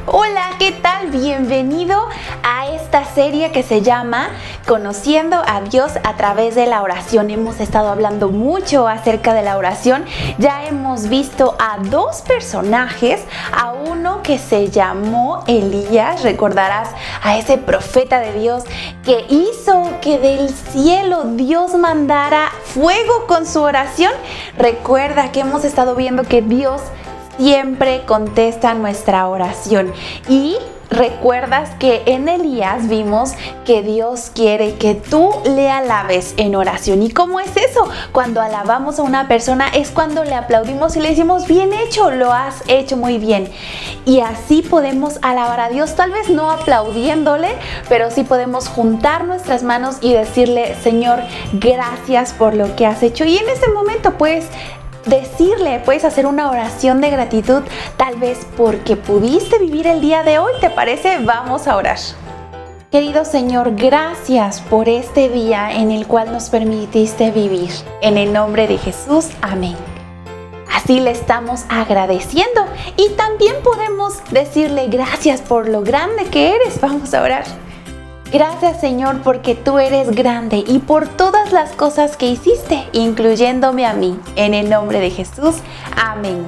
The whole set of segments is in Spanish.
Hola, ¿qué tal? Bienvenido a esta serie que se llama Conociendo a Dios a través de la oración. Hemos estado hablando mucho acerca de la oración. Ya hemos visto a dos personajes, a uno que se llamó Elías, recordarás a ese profeta de Dios que hizo que del cielo Dios mandara fuego con su oración. Recuerda que hemos estado viendo que Dios siempre contesta nuestra oración. Y recuerdas que en Elías vimos que Dios quiere que tú le alabes en oración. ¿Y cómo es eso? Cuando alabamos a una persona es cuando le aplaudimos y le decimos: bien hecho, lo has hecho muy bien. Y así podemos alabar a Dios, tal vez no aplaudiéndole, pero sí podemos juntar nuestras manos y decirle: Señor, gracias por lo que has hecho. Y en ese momento puedes hacer una oración de gratitud, tal vez porque pudiste vivir el día de hoy. ¿Te parece? Vamos a orar. Querido Señor, gracias por este día en el cual nos permitiste vivir. En el nombre de Jesús, amén. Así le estamos agradeciendo y también podemos decirle gracias por lo grande que eres. Vamos a orar. Gracias, Señor, porque tú eres grande y por todas las cosas que hiciste, incluyéndome a mí. En el nombre de Jesús, amén.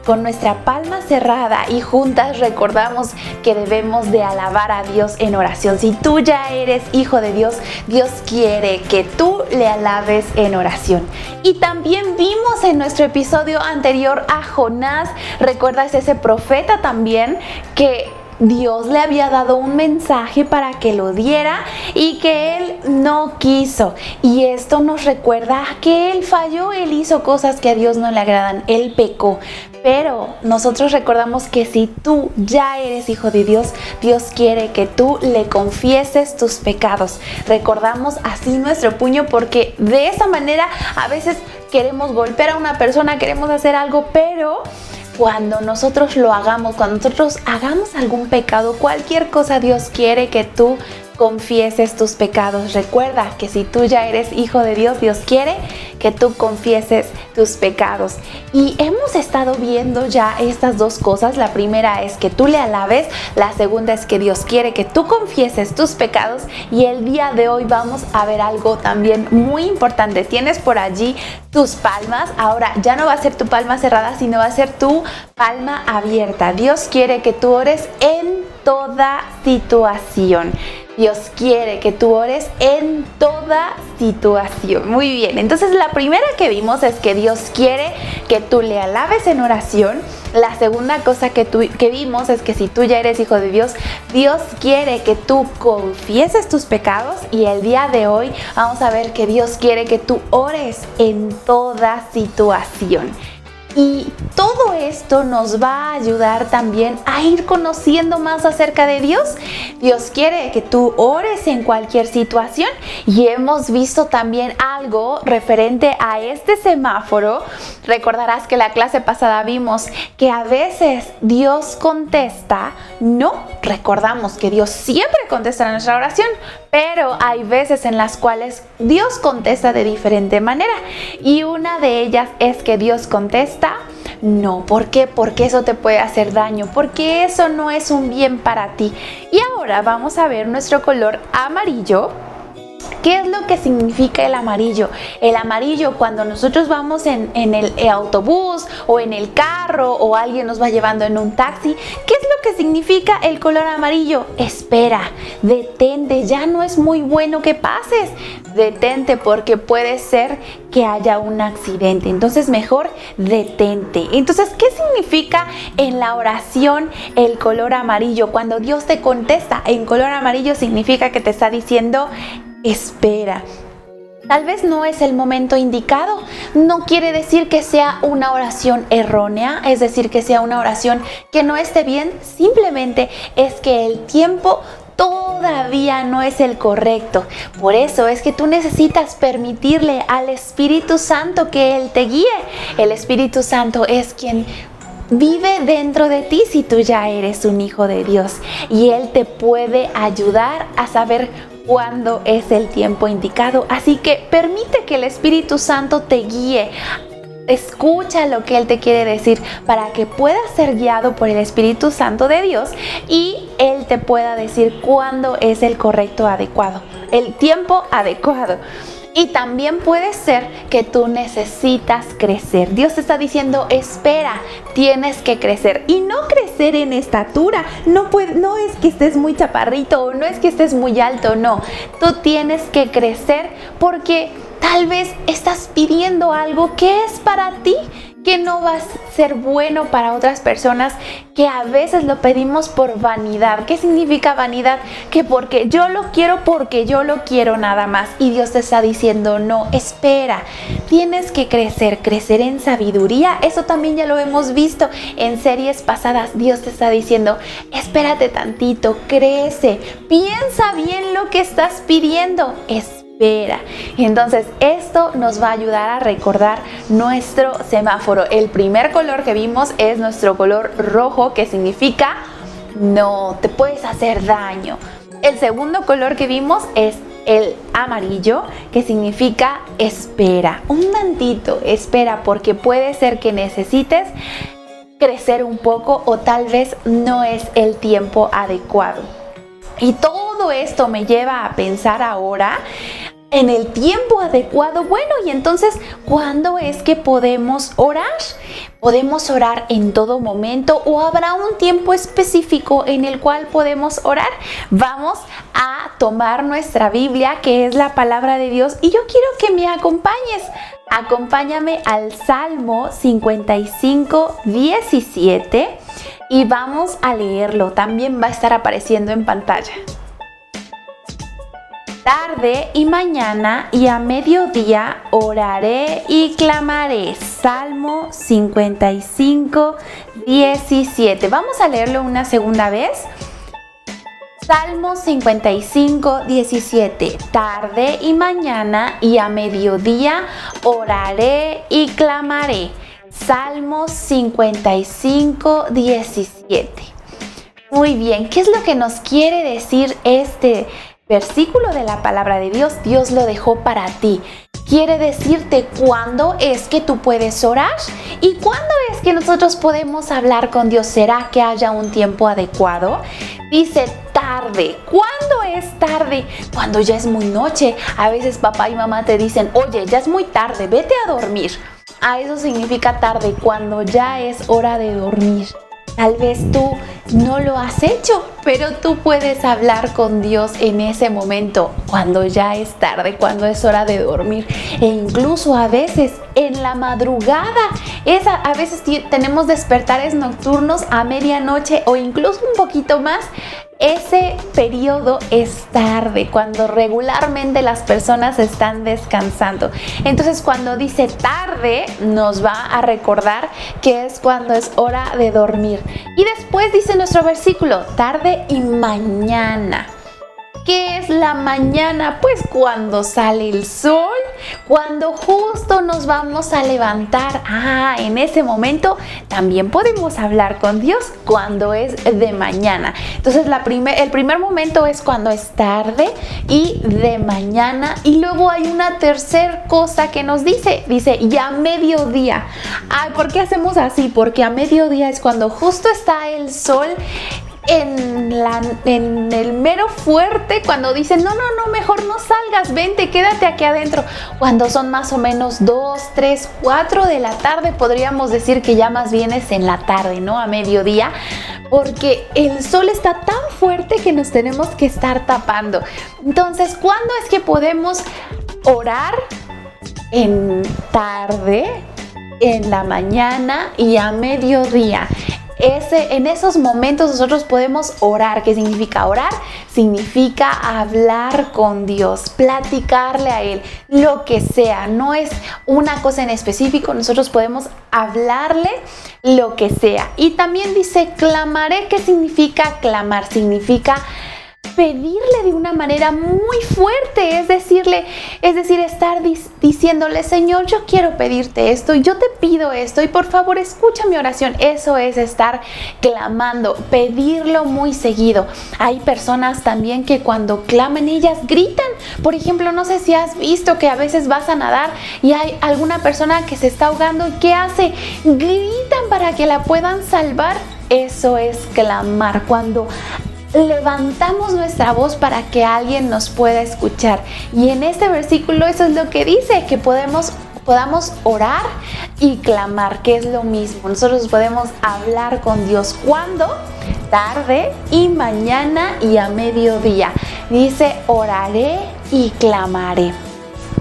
Con nuestra palma cerrada y juntas recordamos que debemos de alabar a Dios en oración. Si tú ya eres hijo de Dios, Dios quiere que tú le alabes en oración. Y también vimos en nuestro episodio anterior a Jonás. ¿Recuerdas ese profeta también que Dios le había dado un mensaje para que lo diera y que él no quiso? Y esto nos recuerda que él falló, él hizo cosas que a Dios no le agradan, él pecó. Pero nosotros recordamos que si tú ya eres hijo de Dios, Dios quiere que tú le confieses tus pecados. Recordamos así nuestro puño, porque de esa manera a veces queremos golpear a una persona, queremos hacer algo, pero cuando nosotros lo hagamos, cuando nosotros hagamos algún pecado, cualquier cosa, Dios quiere que tú confieses tus pecados. Recuerda que si tú ya eres hijo de Dios, Dios quiere que tú confieses tus pecados. Y hemos estado viendo ya estas dos cosas. La primera es que tú le alabes, la segunda es que Dios quiere que tú confieses tus pecados. Y el día de hoy vamos a ver algo también muy importante. Tienes por allí tus palmas. Ahora ya no va a ser tu palma cerrada, sino va a ser tu palma abierta. Dios quiere que tú ores en toda situación. Dios quiere que tú ores en toda situación. Muy bien, entonces la primera que vimos es que Dios quiere que tú le alabes en oración. La segunda cosa que vimos es que si tú ya eres hijo de Dios, Dios quiere que tú confieses tus pecados. Y el día de hoy vamos a ver que Dios quiere que tú ores en toda situación. Y todo esto nos va a ayudar también a ir conociendo más acerca de Dios. Dios quiere que tú ores en cualquier situación. Y hemos visto también algo referente a este semáforo. Recordarás que la clase pasada vimos que a veces Dios contesta. No, recordamos que Dios siempre contesta nuestra oración, pero hay veces en las cuales Dios contesta de diferente manera. Y una de ellas es que Dios contesta no. ¿Por qué? Porque eso te puede hacer daño, porque eso no es un bien para ti. Y ahora vamos a ver nuestro color amarillo. ¿Qué es lo que significa el amarillo? El amarillo, cuando nosotros vamos en el autobús o en el carro o alguien nos va llevando en un taxi, ¿qué es lo que significa el color amarillo? Espera, detente, ya no es muy bueno que pases. Detente, porque puede ser que haya un accidente. Entonces mejor detente. Entonces, ¿qué significa en la oración el color amarillo? Cuando Dios te contesta en color amarillo, significa que te está diciendo: espera. Tal vez no es el momento indicado. No quiere decir que sea una oración errónea, es decir, que sea una oración que no esté bien. Simplemente es que el tiempo todavía no es el correcto. Por eso es que tú necesitas permitirle al Espíritu Santo que Él te guíe. El Espíritu Santo es quien vive dentro de ti si tú ya eres un hijo de Dios. Y Él te puede ayudar a saber cuándo es el tiempo indicado. Así que permite que el Espíritu Santo te guíe. Escucha lo que Él te quiere decir para que puedas ser guiado por el Espíritu Santo de Dios y Él te pueda decir cuándo es el correcto adecuado, el tiempo adecuado. Y también puede ser que tú necesitas crecer. Dios te está diciendo, espera, tienes que crecer. Y no crecer en estatura. No es que estés muy chaparrito o no es que estés muy alto, no. Tú tienes que crecer porque tal vez estás pidiendo algo que es para ti, que no va a ser bueno para otras personas, que a veces lo pedimos por vanidad. ¿Qué significa vanidad? Que porque yo lo quiero nada más. Y Dios te está diciendo, no, espera, tienes que crecer en sabiduría. Eso también ya lo hemos visto en series pasadas. Dios te está diciendo, espérate tantito, crece, piensa bien lo que estás pidiendo, espera. Entonces esto nos va a ayudar a recordar nuestro semáforo. El primer color que vimos es nuestro color rojo, que significa no te puedes hacer daño. El segundo color que vimos es el amarillo, que significa espera. Un tantito, espera, porque puede ser que necesites crecer un poco o tal vez no es el tiempo adecuado. Y todo esto me lleva a pensar ahora en el tiempo adecuado. Bueno, y entonces, ¿cuándo es que podemos orar? ¿Podemos orar en todo momento o habrá un tiempo específico en el cual podemos orar? Vamos a tomar nuestra Biblia, que es la palabra de Dios, y yo quiero que me acompañes. Acompáñame al Salmo 55, 17 y vamos a leerlo. También va a estar apareciendo en pantalla. Tarde y mañana y a mediodía oraré y clamaré. Salmo 55, 17. Vamos a leerlo una segunda vez. Salmo 55, 17. Tarde y mañana y a mediodía oraré y clamaré. Salmo 55, 17. Muy bien, ¿qué es lo que nos quiere decir este versículo de la palabra de Dios? Dios lo dejó para ti. Quiere decirte cuándo es que tú puedes orar y cuándo es que nosotros podemos hablar con Dios. ¿Será que haya un tiempo adecuado? Dice tarde. ¿Cuándo es tarde? Cuando ya es muy noche. A veces papá y mamá te dicen, oye, ya es muy tarde, vete a dormir. Eso significa tarde, cuando ya es hora de dormir. Tal vez tú no lo has hecho, pero tú puedes hablar con Dios en ese momento, cuando ya es tarde, cuando es hora de dormir. E incluso a veces en la madrugada, a veces tenemos despertares nocturnos a medianoche o incluso un poquito más. Ese periodo es tarde, cuando regularmente las personas están descansando. Entonces, cuando dice tarde, nos va a recordar que es cuando es hora de dormir. Y después dice nuestro versículo, tarde y mañana. ¿Qué es la mañana? Pues cuando sale el sol, cuando justo nos vamos a levantar. En ese momento también podemos hablar con Dios cuando es de mañana. Entonces el primer momento es cuando es tarde y de mañana. Y luego hay una tercera cosa que nos dice, y a mediodía. ¿Por qué hacemos así? Porque a mediodía es cuando justo está el sol en el mero fuerte, cuando dicen no, mejor no salgas, vente, quédate aquí adentro. Cuando son más o menos 2, 3, 4 de la tarde, podríamos decir que ya más bien es en la tarde, ¿no? A mediodía, porque el sol está tan fuerte que nos tenemos que estar tapando. Entonces, ¿cuándo es que podemos orar? En tarde, en la mañana y a mediodía. En esos momentos nosotros podemos orar. ¿Qué significa orar? Significa hablar con Dios, platicarle a Él, lo que sea. No es una cosa en específico, nosotros podemos hablarle lo que sea. Y también dice clamaré. ¿Qué significa clamar? Significa pedirle de una manera muy fuerte, es decir, estar diciéndole: Señor, yo quiero pedirte esto, yo te pido esto y por favor escucha mi oración. Eso es estar clamando, pedirlo muy seguido. Hay personas también que cuando claman ellas gritan. Por ejemplo, no sé si has visto que a veces vas a nadar y hay alguna persona que se está ahogando y ¿qué hace? Gritan para que la puedan salvar. Eso es clamar, cuando levantamos nuestra voz para que alguien nos pueda escuchar. Y en este versículo eso es lo que dice, que podamos orar y clamar, que es lo mismo. Nosotros podemos hablar con Dios. ¿Cuándo? Tarde y mañana y a mediodía. Dice: oraré y clamaré.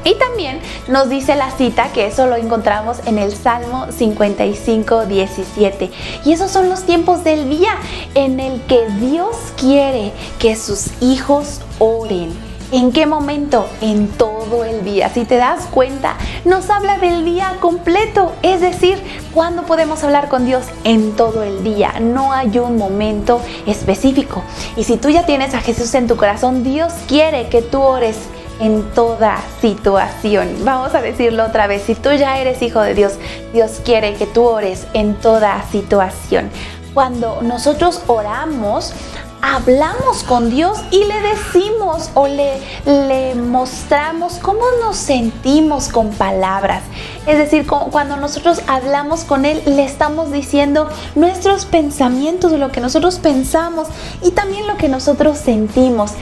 Y también nos dice la cita que eso lo encontramos en el Salmo 55:17. Y esos son los tiempos del día en el que Dios quiere que sus hijos oren. ¿En qué momento? En todo el día. Si te das cuenta, nos habla del día completo. Es decir, ¿cuándo podemos hablar con Dios? En todo el día. No hay un momento específico. Y si tú ya tienes a Jesús en tu corazón, Dios quiere que tú ores en toda situación. Vamos a decirlo otra vez: si tú ya eres hijo de Dios, Dios quiere que tú ores en toda situación. Cuando nosotros oramos, hablamos con Dios y le decimos o le mostramos cómo nos sentimos con palabras. Es decir, cuando nosotros hablamos con Él, le estamos diciendo nuestros pensamientos, lo que nosotros pensamos y también lo que nosotros sentimos.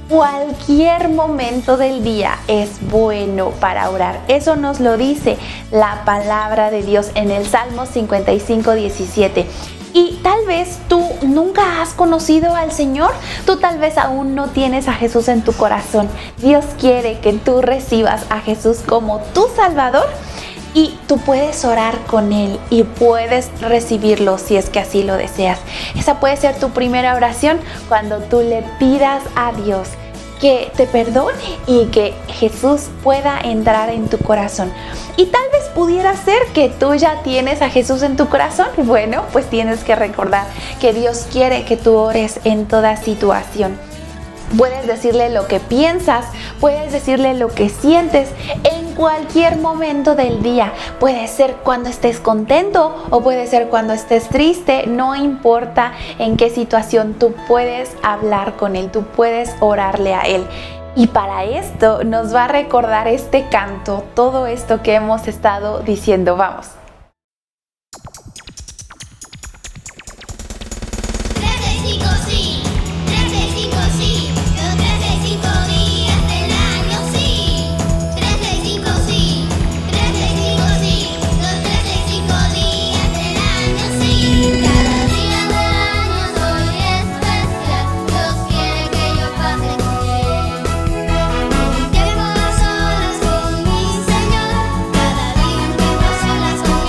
Cualquier momento del día es bueno para orar. Eso nos lo dice la palabra de Dios en el Salmo 55:17. Y tal vez tú nunca has conocido al Señor, tú tal vez aún no tienes a Jesús en tu corazón. Dios quiere que tú recibas a Jesús como tu Salvador y tú puedes orar con Él y puedes recibirlo si es que así lo deseas. Esa puede ser tu primera oración cuando tú le pidas a Dios que te perdone y que Jesús pueda entrar en tu corazón. Y tal vez pudiera ser que tú ya tienes a Jesús en tu corazón. Bueno, pues tienes que recordar que Dios quiere que tú ores en toda situación. Puedes decirle lo que piensas, puedes decirle lo que sientes en cualquier momento del día. Puede ser cuando estés contento o puede ser cuando estés triste. No importa en qué situación, tú puedes hablar con Él, tú puedes orarle a Él. Y para esto nos va a recordar este canto, todo esto que hemos estado diciendo. Vamos. 365 sí, 365 sí, los 365 días del año sí. 365 sí, 365 sí, los 365 días del año sí. Cada día del año soy especial, Dios quiere que yo pase con Él. Que vivo a solas con mi Señor, cada día vivo a solas con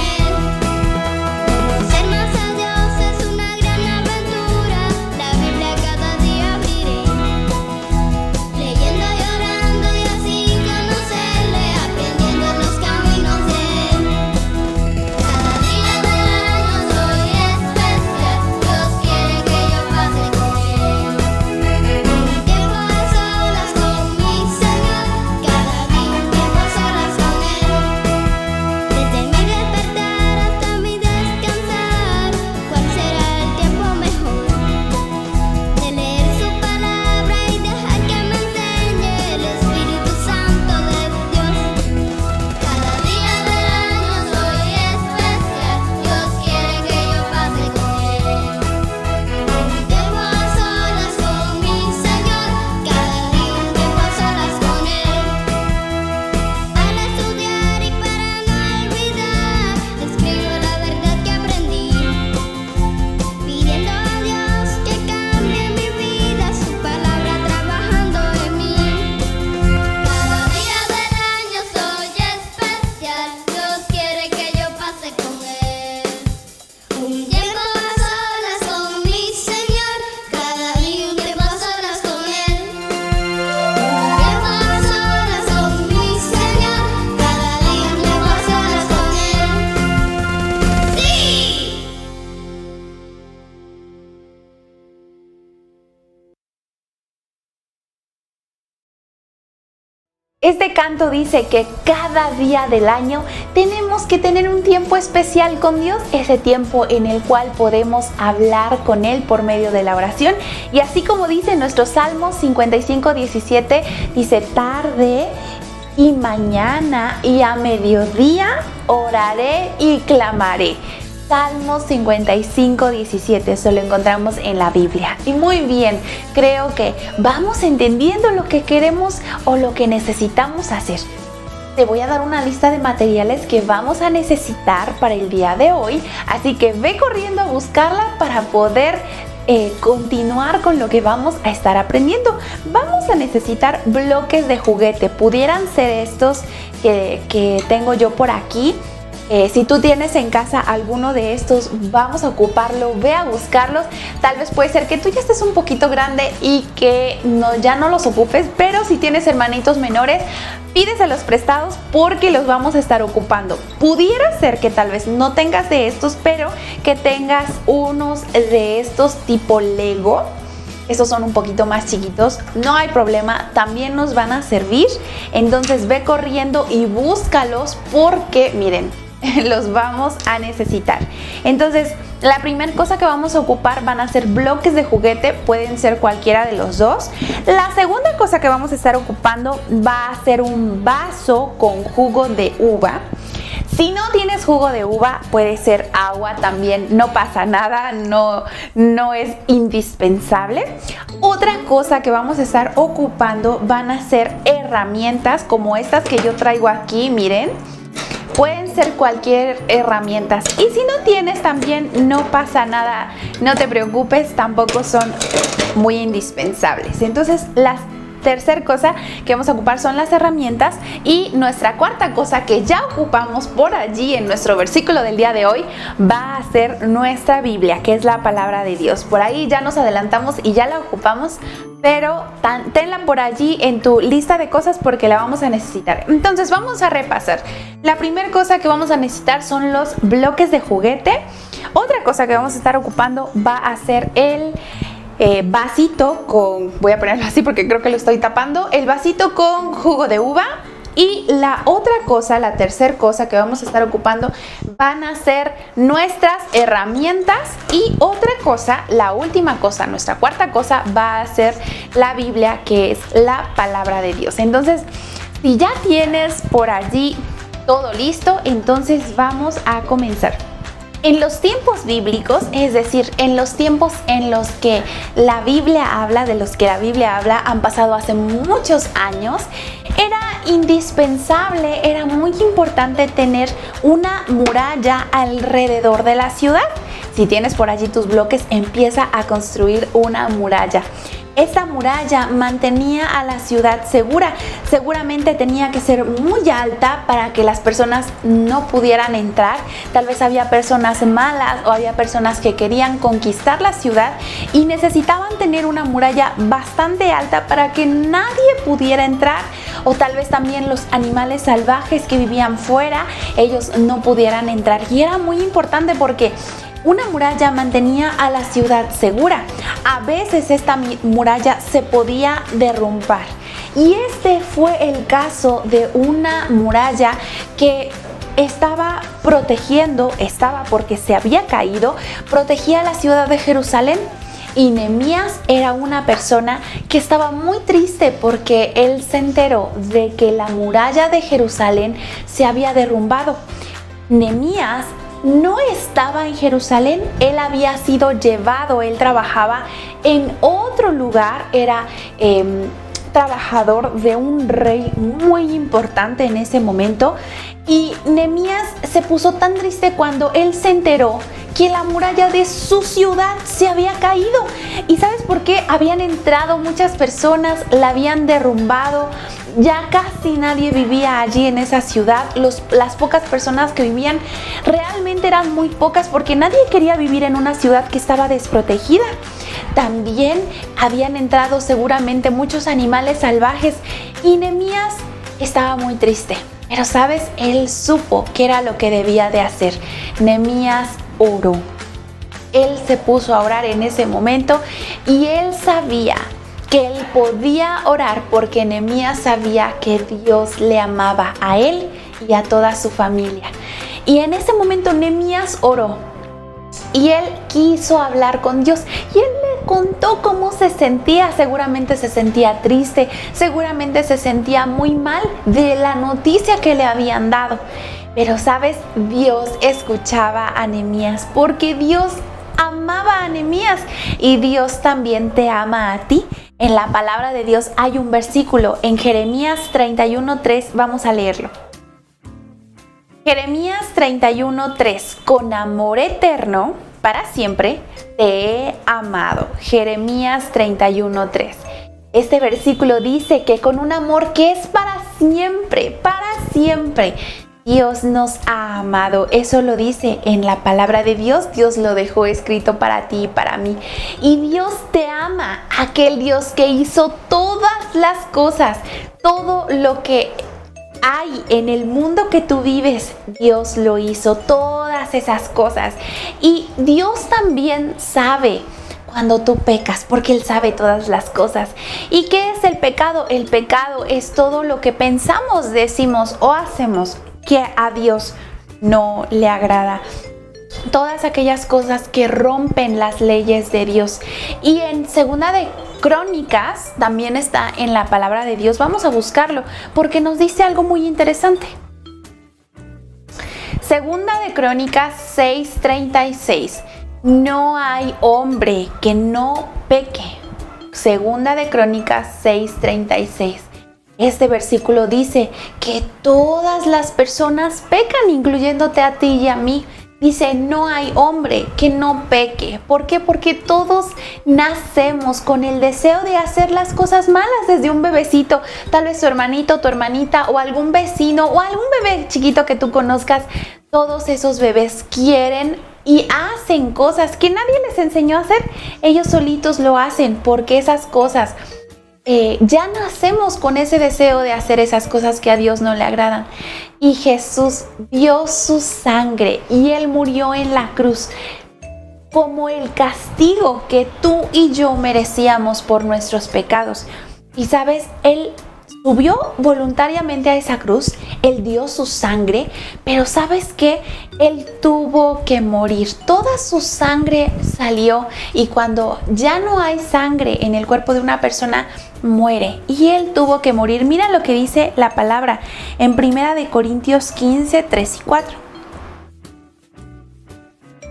Este canto dice que cada día del año tenemos que tener un tiempo especial con Dios, ese tiempo en el cual podemos hablar con Él por medio de la oración. Y así como dice nuestro Salmo 55:17, dice: tarde y mañana y a mediodía oraré y clamaré. Salmo 55:17, eso lo encontramos en la Biblia. Y muy bien, creo que vamos entendiendo lo que queremos o lo que necesitamos hacer. Te voy a dar una lista de materiales que vamos a necesitar para el día de hoy, así que ve corriendo a buscarla para poder continuar con lo que vamos a estar aprendiendo. Vamos a necesitar bloques de juguete, pudieran ser estos que tengo yo por aquí. Si tú tienes en casa alguno de estos, vamos a ocuparlo, ve a buscarlos. Tal vez puede ser que tú ya estés un poquito grande y que ya no los ocupes, pero si tienes hermanitos menores, pídeselos prestados porque los vamos a estar ocupando. Pudiera ser que tal vez no tengas de estos, pero que tengas unos de estos tipo Lego. Estos son un poquito más chiquitos, no hay problema, también nos van a servir. Entonces ve corriendo y búscalos porque, miren, los vamos a necesitar. Entonces, la primera cosa que vamos a ocupar van a ser bloques de juguete, pueden ser cualquiera de los dos. La segunda cosa que vamos a estar ocupando va a ser un vaso con jugo de uva. Si no tienes jugo de uva, puede ser agua también, no pasa nada, no es indispensable. Otra cosa que vamos a estar ocupando van a ser herramientas como estas que yo traigo aquí, miren. Pueden ser cualquier herramientas. Y si no tienes también, no pasa nada, no te preocupes, tampoco son muy indispensables. Entonces, la tercera cosa que vamos a ocupar son las herramientas, y nuestra cuarta cosa que ya ocupamos por allí en nuestro versículo del día de hoy va a ser nuestra Biblia, que es la palabra de Dios. Por ahí ya nos adelantamos y ya la ocupamos, pero tenla por allí en tu lista de cosas porque la vamos a necesitar. Entonces vamos a repasar. La primera cosa que vamos a necesitar son los bloques de juguete. Otra cosa que vamos a estar ocupando va a ser el vasito con, voy a ponerlo así porque creo que lo estoy tapando, el vasito con jugo de uva. Y la otra cosa, la tercera cosa que vamos a estar ocupando van a ser nuestras herramientas. Y otra cosa, la última cosa, nuestra cuarta cosa va a ser la Biblia, que es la palabra de Dios. Entonces, si ya tienes por allí todo listo, entonces vamos a comenzar. En los tiempos bíblicos, es decir, en los tiempos en los que la Biblia habla, de los que la Biblia habla, han pasado hace muchos años, era indispensable, era muy importante tener una muralla alrededor de la ciudad. Si tienes por allí tus bloques, empieza a construir una muralla. Esta muralla mantenía a la ciudad segura. Seguramente tenía que ser muy alta para que las personas no pudieran entrar. Tal vez había personas malas o había personas que querían conquistar la ciudad y necesitaban tener una muralla bastante alta para que nadie pudiera entrar. O tal vez también los animales salvajes que vivían fuera, ellos no pudieran entrar. Y era muy importante porque una muralla mantenía a la ciudad segura. A veces esta muralla se podía derrumbar. Y este fue el caso de una muralla que estaba protegiendo, porque se había caído, protegía la ciudad de Jerusalén. Y Nehemías era una persona que estaba muy triste porque él se enteró de que la muralla de Jerusalén se había derrumbado. Nehemías no estaba en Jerusalén, él había sido llevado, él trabajaba en otro lugar, era trabajador de un rey muy importante en ese momento. Y Nehemías se puso tan triste cuando él se enteró que la muralla de su ciudad se había caído. ¿Y sabes por qué? Habían entrado muchas personas, la habían derrumbado, ya casi nadie vivía allí en esa ciudad. Las pocas personas que vivían realmente eran muy pocas porque nadie quería vivir en una ciudad que estaba desprotegida. También habían entrado seguramente muchos animales salvajes y Nehemías estaba muy triste. Pero sabes, él supo qué era lo que debía de hacer. Nehemías oró. Él se puso a orar en ese momento y él sabía que él podía orar porque Nehemías sabía que Dios le amaba a él y a toda su familia. Y en ese momento Nehemías oró y él quiso hablar con Dios y él le contó cómo se sentía. Seguramente se sentía triste, seguramente se sentía muy mal de la noticia que le habían dado. Pero sabes, Dios escuchaba a Nehemías porque Dios amaba a Nehemías y Dios también te ama a ti. En la palabra de Dios hay un versículo en Jeremías 31:3, vamos a leerlo. Jeremías 31:3, con amor eterno para siempre te he amado. Jeremías 31:3. Este versículo dice que con un amor que es para siempre, Dios nos ha amado. Eso lo dice en la palabra de Dios. Dios lo dejó escrito para ti y para mí. Y Dios te ama, aquel Dios que hizo todas las cosas, todo lo que hay en el mundo que tú vives, Dios lo hizo, todas esas cosas. Y Dios también sabe cuando tú pecas, porque Él sabe todas las cosas. ¿Y qué es el pecado? El pecado es todo lo que pensamos, decimos o hacemos que a Dios no le agrada. Todas aquellas cosas que rompen las leyes de Dios. Y en Segunda de Crónicas también está en la palabra de Dios. Vamos a buscarlo porque nos dice algo muy interesante. Segunda de Crónicas 6:36. No hay hombre que no peque. Segunda de Crónicas 6:36. Este versículo dice que todas las personas pecan, incluyéndote a ti y a mí. Dice, no hay hombre que no peque. ¿Por qué? Porque todos nacemos con el deseo de hacer las cosas malas desde un bebecito. Tal vez tu hermanito, tu hermanita o algún vecino o algún bebé chiquito que tú conozcas. Todos esos bebés quieren y hacen cosas que nadie les enseñó a hacer. Ellos solitos lo hacen porque esas cosas ya nacemos con ese deseo de hacer esas cosas que a Dios no le agradan. Y Jesús dio su sangre y Él murió en la cruz como el castigo que tú y yo merecíamos por nuestros pecados. Y sabes, Él subió voluntariamente a esa cruz, Él dio su sangre, pero ¿sabes qué? Él tuvo que morir. Toda su sangre salió y cuando ya no hay sangre en el cuerpo de una persona, muere. Y Él tuvo que morir. Mira lo que dice la palabra en 1 de Corintios 15:3-4.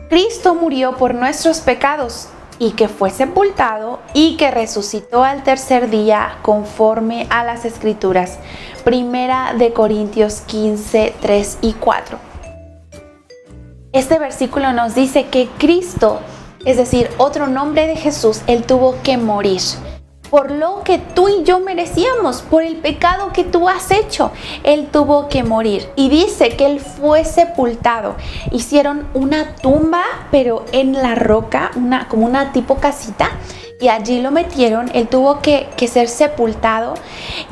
Cristo murió por nuestros pecados y que fue sepultado y que resucitó al tercer día conforme a las Escrituras. 1 de Corintios 15:3-4. Este versículo nos dice que Cristo, es decir, otro nombre de Jesús, Él tuvo que morir por lo que tú y yo merecíamos, por el pecado que tú has hecho. Él tuvo que morir. Y dice que Él fue sepultado. Hicieron una tumba, pero en la roca, como una tipo casita, y allí lo metieron. Él tuvo que ser sepultado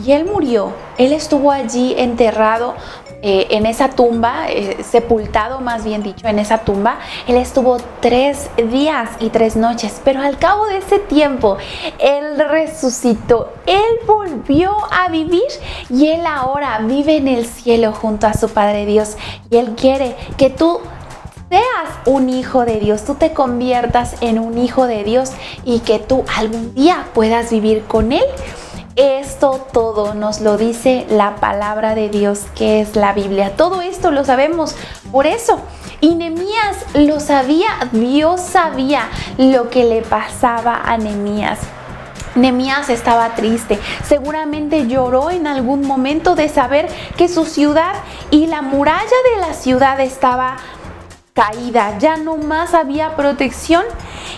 y Él murió. Él estuvo allí enterrado en esa tumba, sepultado más bien dicho, en esa tumba. Él estuvo 3 días y 3 noches, pero al cabo de ese tiempo, Él resucitó, Él volvió a vivir y Él ahora vive en el cielo junto a su Padre Dios. Y Él quiere que tú seas un hijo de Dios, tú te conviertas en un hijo de Dios y que tú algún día puedas vivir con Él. Esto todo nos lo dice la palabra de Dios, que es la Biblia. Todo esto lo sabemos por eso. Y Nehemías lo sabía, Dios sabía lo que le pasaba a Nehemías. Nehemías estaba triste, seguramente lloró en algún momento de saber que su ciudad y la muralla de la ciudad estaba caída, ya no más había protección.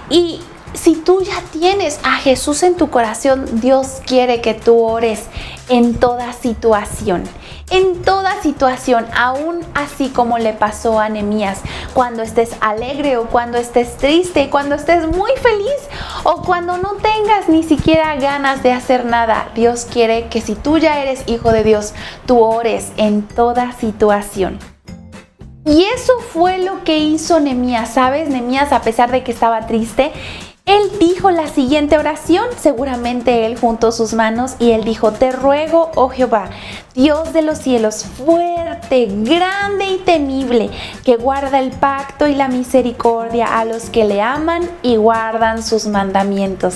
Y si tú ya tienes a Jesús en tu corazón, Dios quiere que tú ores en toda situación. En toda situación, aún así como le pasó a Nehemías, cuando estés alegre o cuando estés triste, cuando estés muy feliz o cuando no tengas ni siquiera ganas de hacer nada, Dios quiere que si tú ya eres hijo de Dios, tú ores en toda situación. Y eso fue lo que hizo Nehemías, ¿sabes? Nehemías, a pesar de que estaba triste, él dijo la siguiente oración. Seguramente él juntó sus manos y él dijo: te ruego, oh Jehová, Dios de los cielos, fuerte, grande y temible, que guarda el pacto y la misericordia a los que le aman y guardan sus mandamientos.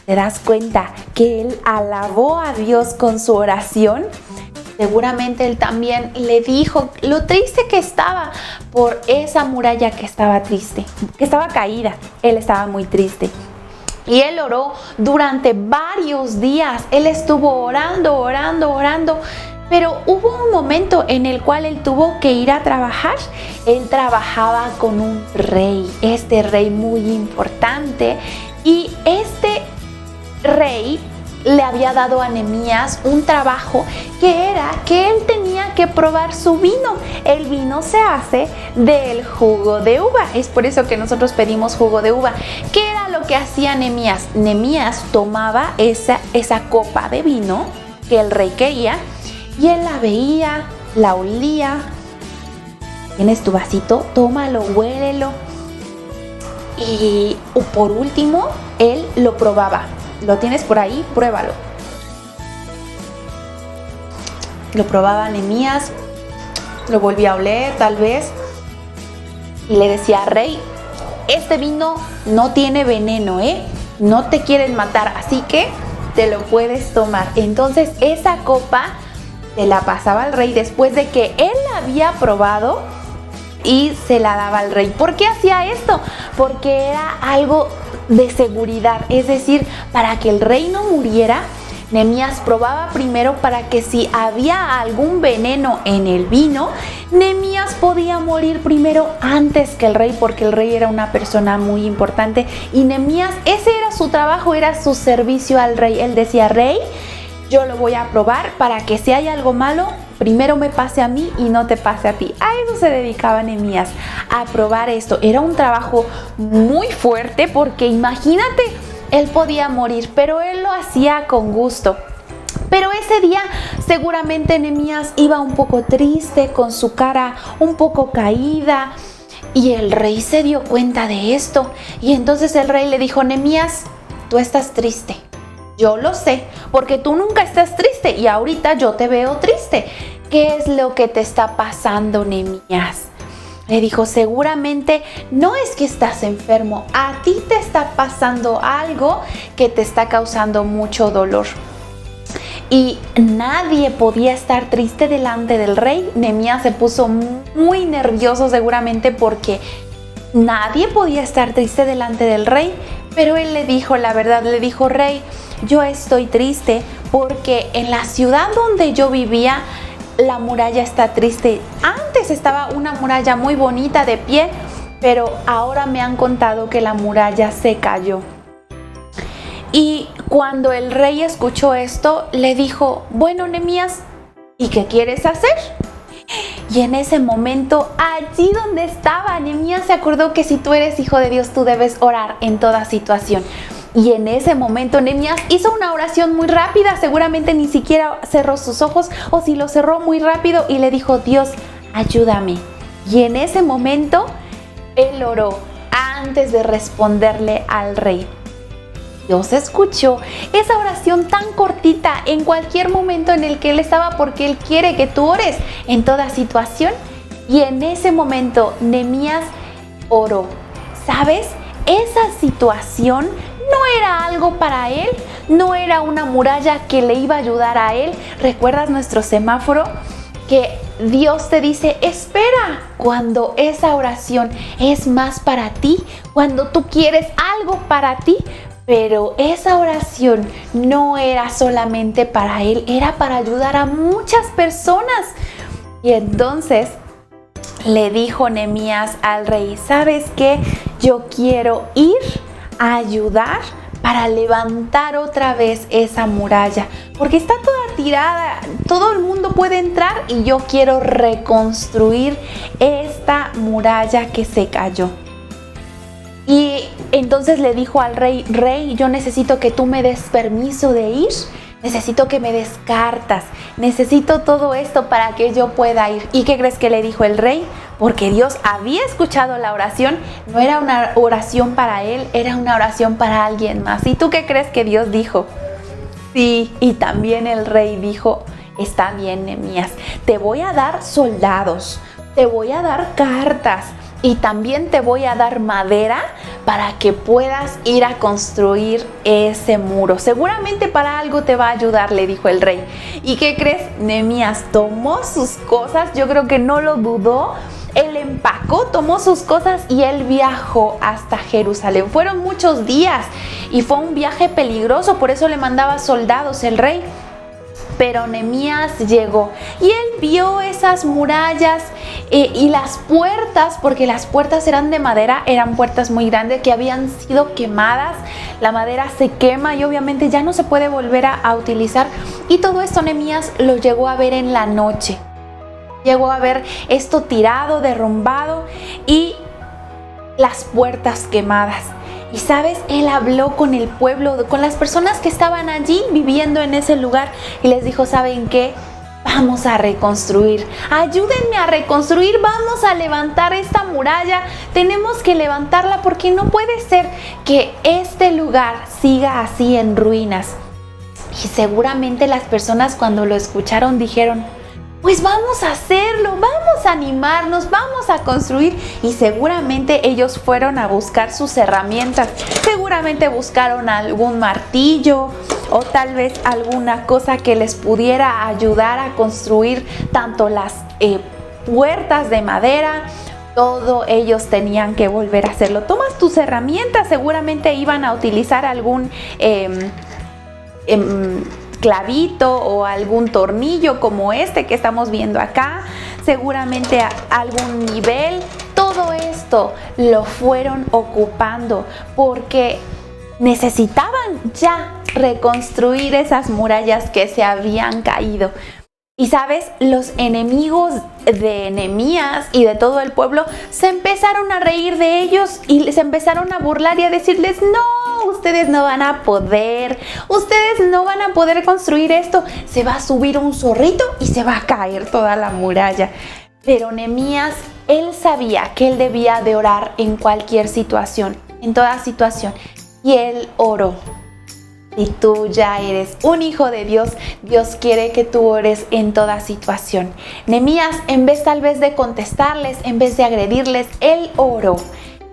¿Te das cuenta que él alabó a Dios con su oración? Seguramente él también le dijo lo triste que estaba por esa muralla que estaba triste, que estaba caída. Él estaba muy triste. Y él oró durante varios días. Él estuvo orando. Pero hubo un momento en el cual él tuvo que ir a trabajar. Él trabajaba con un rey, este rey muy importante. Y este rey le había dado a Nehemías un trabajo que era que él tenía que probar su vino. El vino se hace del jugo de uva. Es por eso que nosotros pedimos jugo de uva. ¿Qué era lo que hacía Nehemías? Nehemías tomaba esa copa de vino que el rey quería y él la veía, la olía. ¿Tienes tu vasito? Tómalo, huélelo. Y por último, él lo probaba. ¿Lo tienes por ahí? Pruébalo. Lo probaba Nehemías, lo volvía a oler tal vez y le decía: rey, este vino no tiene veneno, no te quieren matar, así que te lo puedes tomar. Entonces esa copa se la pasaba al rey después de que él la había probado y se la daba al rey. ¿Por qué hacía esto? Porque era algo de seguridad, es decir, para que el rey no muriera, Nehemías probaba primero para que si había algún veneno en el vino, Nehemías podía morir primero antes que el rey, porque el rey era una persona muy importante y Nehemías, ese era su trabajo, era su servicio al rey. Él decía: rey, yo lo voy a probar para que si hay algo malo, primero me pase a mí y no te pase a ti. A eso se dedicaba Nehemías, a probar esto. Era un trabajo muy fuerte porque imagínate, él podía morir, pero él lo hacía con gusto. Pero ese día seguramente Nehemías iba un poco triste, con su cara un poco caída, y el rey se dio cuenta de esto. Y entonces el rey le dijo: Nehemías, tú estás triste. Yo lo sé, porque tú nunca estás triste y ahorita yo te veo triste. ¿Qué es lo que te está pasando, Nehemías? Le dijo: seguramente no es que estás enfermo, a ti te está pasando algo que te está causando mucho dolor. Y nadie podía estar triste delante del rey. Nehemías se puso muy nervioso seguramente porque nadie podía estar triste delante del rey. Pero él le dijo la verdad, le dijo: rey, yo estoy triste porque en la ciudad donde yo vivía, la muralla está triste. Antes estaba una muralla muy bonita de pie, pero ahora me han contado que la muralla se cayó. Y cuando el rey escuchó esto, le dijo: bueno, Nehemías, ¿y qué quieres hacer? Y en ese momento, allí donde estaba, Nehemías se acordó que si tú eres hijo de Dios, tú debes orar en toda situación. Y en ese momento Nehemías hizo una oración muy rápida, seguramente ni siquiera cerró sus ojos, o si lo cerró muy rápido, y le dijo: Dios, ayúdame. Y en ese momento él oró antes de responderle al rey. Dios escuchó esa oración tan cortita en cualquier momento en el que él estaba, porque él quiere que tú ores en toda situación. Y en ese momento Nehemías oró. ¿Sabes? Esa situación no era algo para él, no era una muralla que le iba a ayudar a él. ¿Recuerdas nuestro semáforo? Que Dios te dice: espera, cuando esa oración es más para ti, cuando tú quieres algo para ti. Pero esa oración no era solamente para él, era para ayudar a muchas personas. Y entonces le dijo Nehemías al rey: ¿sabes qué? Yo quiero ir a ayudar para levantar otra vez esa muralla, porque está toda tirada, todo el mundo puede entrar y yo quiero reconstruir esta muralla que se cayó. Y entonces le dijo al rey: rey, yo necesito que tú me des permiso de ir, necesito que me des cartas, necesito todo esto para que yo pueda ir. ¿Y qué crees que le dijo el rey? Porque Dios había escuchado la oración, no era una oración para él, era una oración para alguien más. ¿Y tú qué crees que Dios dijo? Sí, y también el rey dijo, está bien, Nehemías, te voy a dar soldados, te voy a dar cartas y también te voy a dar madera para que puedas ir a construir ese muro. Seguramente para algo te va a ayudar, le dijo el rey. ¿Y qué crees? Nehemías tomó sus cosas, yo creo que no lo dudó. Él empacó, tomó sus cosas y él viajó hasta Jerusalén. Fueron muchos días y fue un viaje peligroso, por eso le mandaba soldados el rey. Pero Nehemías llegó y él vio esas murallas y las puertas, porque las puertas eran de madera, eran puertas muy grandes que habían sido quemadas. La madera se quema y obviamente ya no se puede volver a utilizar. Y todo esto Nehemías lo llegó a ver en la noche. Llegó a ver esto tirado, derrumbado y las puertas quemadas. Y sabes, él habló con el pueblo, con las personas que estaban allí viviendo en ese lugar y les dijo, ¿saben qué? Vamos a reconstruir, ayúdenme a reconstruir, vamos a levantar esta muralla, tenemos que levantarla porque no puede ser que este lugar siga así en ruinas. Y seguramente las personas cuando lo escucharon dijeron, pues vamos a hacerlo, vamos a animarnos, vamos a construir. Y seguramente ellos fueron a buscar sus herramientas. Seguramente buscaron algún martillo o tal vez alguna cosa que les pudiera ayudar a construir tanto las puertas de madera. Todo ellos tenían que volver a hacerlo. Tomas tus herramientas, seguramente iban a utilizar algún clavito o algún tornillo como este que estamos viendo acá, seguramente algún nivel. Todo esto lo fueron ocupando porque necesitaban ya reconstruir esas murallas que se habían caído. Y sabes, los enemigos de Nehemías y de todo el pueblo se empezaron a reír de ellos y se empezaron a burlar y a decirles, no, ustedes no van a poder construir esto, se va a subir un zorrito y se va a caer toda la muralla. Pero Nehemías, él sabía que él debía de orar en cualquier situación, en toda situación, y él oró. Si tú ya eres un hijo de Dios, Dios quiere que tú ores en toda situación. Nehemías, en vez tal vez de contestarles, en vez de agredirles, él oró.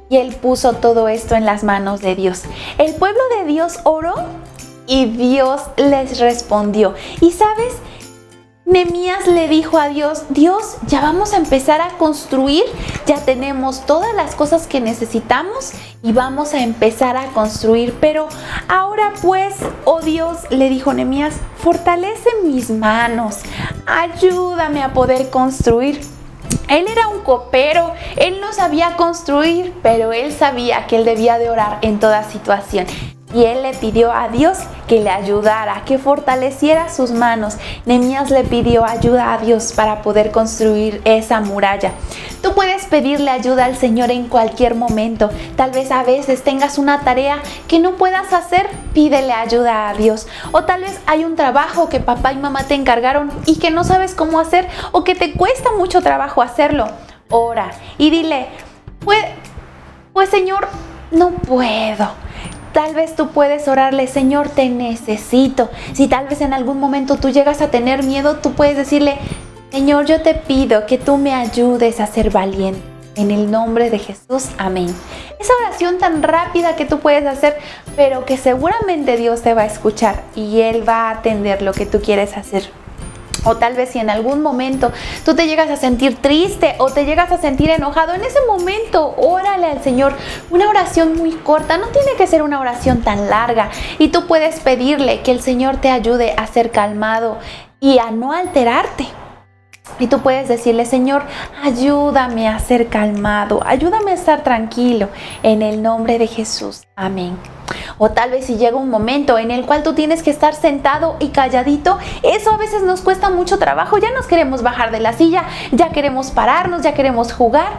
Y él puso todo esto en las manos de Dios. El pueblo de Dios oró y Dios les respondió. Y ¿sabes? Nehemías le dijo a Dios, Dios, ya vamos a empezar a construir, ya tenemos todas las cosas que necesitamos y vamos a empezar a construir. Pero ahora pues, oh Dios, le dijo Nehemías, fortalece mis manos, ayúdame a poder construir. Él era un copero, él no sabía construir, pero él sabía que él debía de orar en toda situación. Y él le pidió a Dios que le ayudara, que fortaleciera sus manos. Nehemías le pidió ayuda a Dios para poder construir esa muralla. Tú puedes pedirle ayuda al Señor en cualquier momento. Tal vez a veces tengas una tarea que no puedas hacer, pídele ayuda a Dios. O tal vez hay un trabajo que papá y mamá te encargaron y que no sabes cómo hacer o que te cuesta mucho trabajo hacerlo. Ora y dile, pues Señor, no puedo. Tal vez tú puedes orarle, Señor, te necesito. Si tal vez en algún momento tú llegas a tener miedo, tú puedes decirle, Señor, yo te pido que tú me ayudes a ser valiente. En el nombre de Jesús, amén. Esa oración tan rápida que tú puedes hacer, pero que seguramente Dios te va a escuchar y Él va a atender lo que tú quieres hacer. O tal vez si en algún momento tú te llegas a sentir triste o te llegas a sentir enojado, en ese momento órale al Señor. Una oración muy corta, no tiene que ser una oración tan larga. Y tú puedes pedirle que el Señor te ayude a ser calmado y a no alterarte. Y tú puedes decirle, Señor, ayúdame a ser calmado, ayúdame a estar tranquilo, en el nombre de Jesús, amén. O tal vez si llega un momento en el cual tú tienes que estar sentado y calladito, eso a veces nos cuesta mucho trabajo, ya nos queremos bajar de la silla, ya queremos pararnos, ya queremos jugar.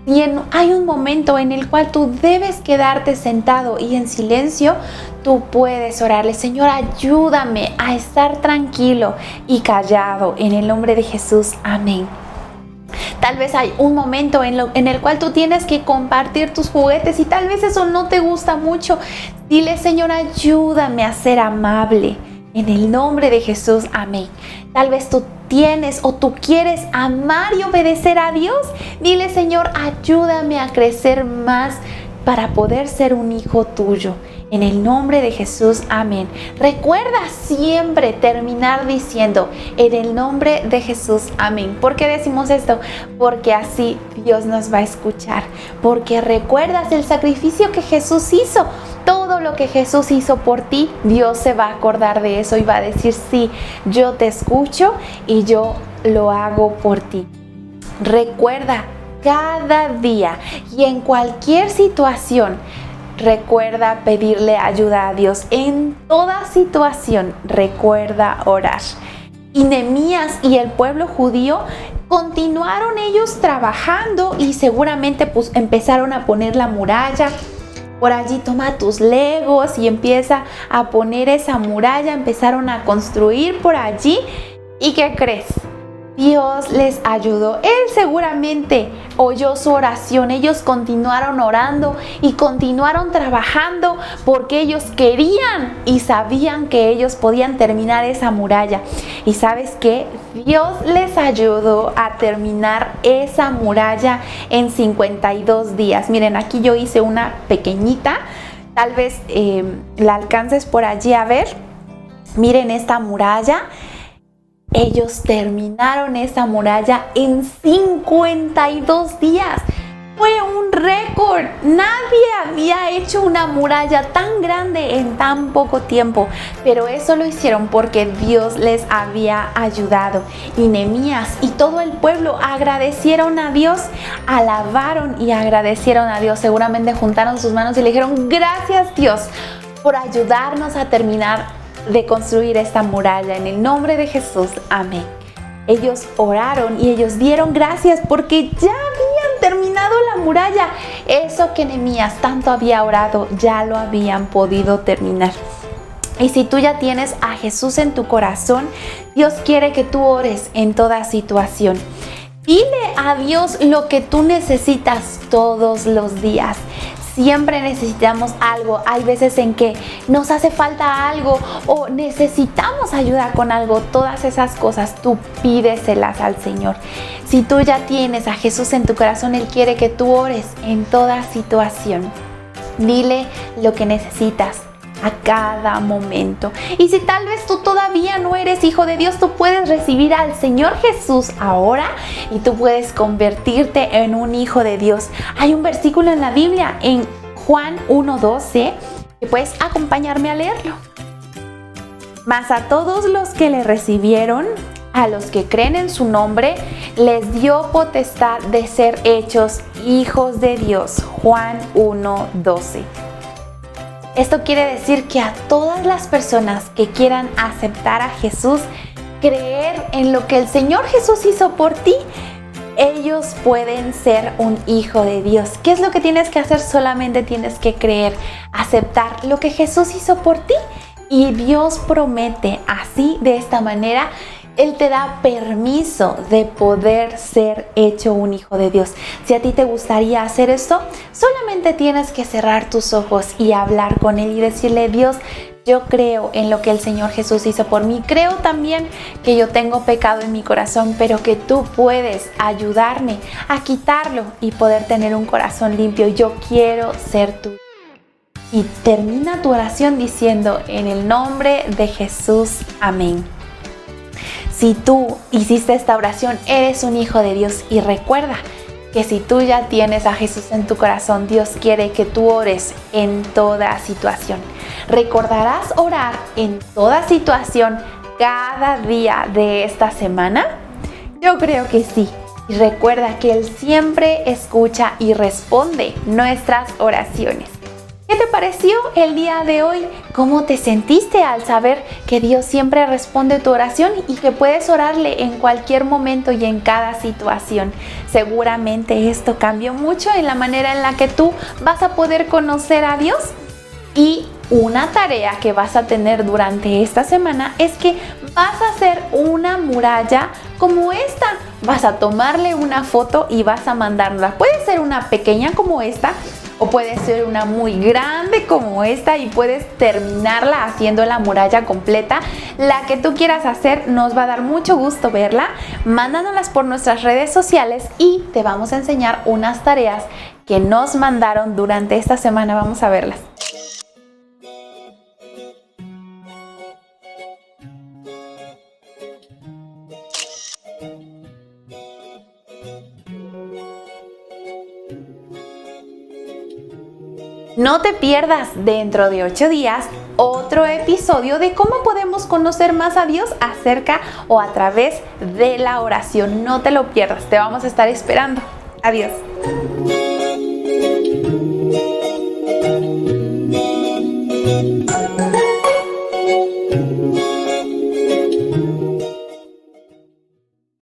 Y hay un momento en el cual tú debes quedarte sentado y en silencio, tú puedes orarle: Señor, ayúdame a estar tranquilo y callado, en el nombre de Jesús, amén. Tal vez hay un momento en el cual tú tienes que compartir tus juguetes y tal vez eso no te gusta mucho. Dile: Señor, ayúdame a ser amable, en el nombre de Jesús, amén. Tal vez tú tienes o tú quieres amar y obedecer a Dios. Dile: Señor, ayúdame a crecer más para poder ser un hijo tuyo. En el nombre de Jesús, amén. Recuerda siempre terminar diciendo: en el nombre de Jesús, amén. ¿Por qué decimos esto? Porque así Dios nos va a escuchar. Porque recuerdas el sacrificio que Jesús hizo. Todo lo que Jesús hizo por ti, Dios se va a acordar de eso y va a decir: sí, yo te escucho y yo lo hago por ti. Recuerda cada día y en cualquier situación, recuerda pedirle ayuda a Dios. En toda situación, recuerda orar. Y Nehemías y el pueblo judío continuaron ellos trabajando y seguramente empezaron a poner la muralla. Por allí toma tus legos y empieza a poner esa muralla. Empezaron a construir por allí. ¿Y qué crees? Dios les ayudó. Él seguramente oyó su oración. Ellos continuaron orando y continuaron trabajando porque ellos querían y sabían que ellos podían terminar esa muralla. ¿Y sabes qué? Dios les ayudó a terminar esa muralla en 52 días. Miren, aquí yo hice una pequeñita. Tal vez la alcances por allí a ver. Miren esta muralla. Ellos terminaron esa muralla en 52 días. Fue un récord. Nadie había hecho una muralla tan grande en tan poco tiempo. Pero eso lo hicieron porque Dios les había ayudado. Y Nehemías y todo el pueblo agradecieron a Dios, alabaron y agradecieron a Dios. Seguramente juntaron sus manos y le dijeron: gracias, Dios, por ayudarnos a terminar de construir esta muralla. En el nombre de Jesús, amén. Ellos oraron y ellos dieron gracias porque ya habían terminado la muralla. Eso que Nehemías tanto había orado, ya lo habían podido terminar. Y si tú ya tienes a Jesús en tu corazón, Dios quiere que tú ores en toda situación. Dile a Dios lo que tú necesitas todos los días. Siempre necesitamos algo. Hay veces en que nos hace falta algo o necesitamos ayuda con algo. Todas esas cosas tú pídeselas al Señor. Si tú ya tienes a Jesús en tu corazón, Él quiere que tú ores en toda situación. Dile lo que necesitas a cada momento. Y si tal vez tú todavía no eres hijo de Dios, tú puedes recibir al Señor Jesús ahora y tú puedes convertirte en un hijo de Dios. Hay un versículo en la Biblia, en Juan 1:12, que puedes acompañarme a leerlo. Mas a todos los que le recibieron, a los que creen en su nombre, les dio potestad de ser hechos hijos de Dios. Juan 1:12. Esto quiere decir que a todas las personas que quieran aceptar a Jesús, creer en lo que el Señor Jesús hizo por ti, ellos pueden ser un hijo de Dios. ¿Qué es lo que tienes que hacer? Solamente tienes que creer, aceptar lo que Jesús hizo por ti. Y Dios promete así, de esta manera, Él te da permiso de poder ser hecho un hijo de Dios. Si a ti te gustaría hacer esto, solamente tienes que cerrar tus ojos y hablar con Él y decirle: Dios, yo creo en lo que el Señor Jesús hizo por mí. Creo también que yo tengo pecado en mi corazón, pero que tú puedes ayudarme a quitarlo y poder tener un corazón limpio. Yo quiero ser tuyo. Y termina tu oración diciendo: en el nombre de Jesús, amén. Si tú hiciste esta oración, eres un hijo de Dios. Y recuerda que si tú ya tienes a Jesús en tu corazón, Dios quiere que tú ores en toda situación. ¿Recordarás orar en toda situación cada día de esta semana? Yo creo que sí. Y recuerda que Él siempre escucha y responde nuestras oraciones. ¿Qué te pareció el día de hoy? ¿Cómo te sentiste al saber que Dios siempre responde tu oración y que puedes orarle en cualquier momento y en cada situación? Seguramente esto cambió mucho en la manera en la que tú vas a poder conocer a Dios y una tarea que vas a tener durante esta semana es que vas a hacer una muralla como esta. Vas a tomarle una foto y vas a mandarla. Puede ser una pequeña como esta o puede ser una muy grande como esta y puedes terminarla haciendo la muralla completa. La que tú quieras hacer, nos va a dar mucho gusto verla. Mándanoslas por nuestras redes sociales y te vamos a enseñar unas tareas que nos mandaron durante esta semana. Vamos a verlas. No te pierdas dentro de 8 días otro episodio de cómo podemos conocer más a Dios acerca o a través de la oración. No te lo pierdas, te vamos a estar esperando. Adiós.